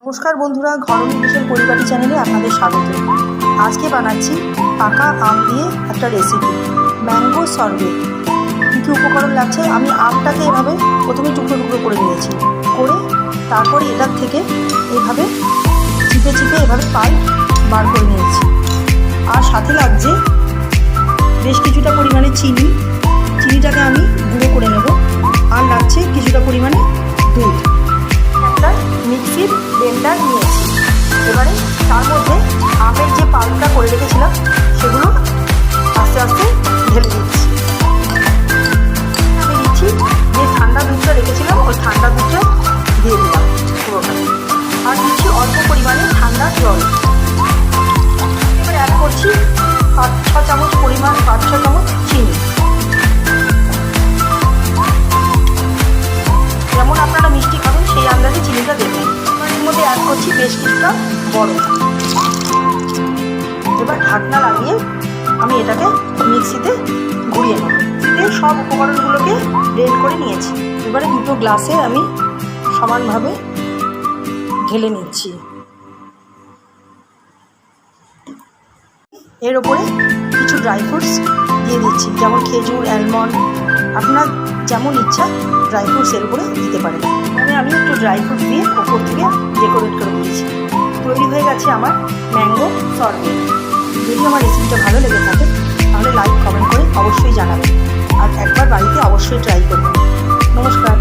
নমস্কার বন্ধুরা, ঘরোয়া বিশেষ পরিবারের চ্যানেলে আপনাদের স্বাগত। আজকে বানাচ্ছি পাকা আম দিয়ে একটা রেসিপি, ম্যাঙ্গো সরবেট। কী কী উপকরণ লাগছে, আমি আমটাকে এভাবে প্রথমে টুকরো টুকরো করে নিয়েছি, করে তারপরে এটার থেকে এভাবে চিপে চিপে এভাবে পাল্প বার করে নিয়েছি। আর সাথে লাগছে বেশ কিছুটা পরিমাণে চিনিটাকে আমি গুঁড়ো করে নেব। আর লাগছে কিছুটা পরিমাণে দুধ। একটা মিক্সির ব্লেন্ডার নিয়েছি। এবারে তার মধ্যে আমের যে পাল্পটা করে রেখেছিলাম সেগুলো আস্তে আস্তে ঢেলে দিচ্ছি। আমি দিচ্ছি যে ঠান্ডা দুধটা রেখেছিলাম, ওই ঠান্ডা দুধটা দিয়ে দিলাম পুরোটা। আর দিচ্ছি অল্প পরিমাণে ঠান্ডা জল। এবারে অ্যাড করছি 5-6 চামচ পরিমাণ, 5-6 চামচ চিনি। যেমন আপনারা মিষ্টি খাবেন সেই আন্দাজে চিনিটা দেবেন। এর মধ্যে অ্যাড করছি বেশ কিছুটা বরফ। এবার ঢাকনা লাগিয়ে আমি এটাকে মিক্সিতে ঘুরিয়ে নেব। মিক্সিতে সব উপকরণগুলোকে ব্লেন্ড করে নিয়েছি। এবারে দুটো গ্লাসে আমি সমানভাবে ঢেলে নিচ্ছি। এর ওপরে কিছু ড্রাই ফ্রুটস দিয়ে দিচ্ছি, যেমন খেজুর, অ্যালমন্ড, আপনার যেমন ইচ্ছা ড্রাই ফ্রুটস এর উপরে দিতে পারেন। আমি একটু ড্রাই ফ্রুট দিয়ে ওপর থেকে ডেকোরেট করে দিয়েছি। তৈরি হয়ে গেছে আমার ম্যাঙ্গো সরবেট। যদি আমার রেসিপিটা ভালো লেগে থাকে তাহলে লাইক কমেন্ট করে অবশ্যই জানাবেন, আর একবার বাড়িতে অবশ্যই ট্রাই করবেন। নমস্কার।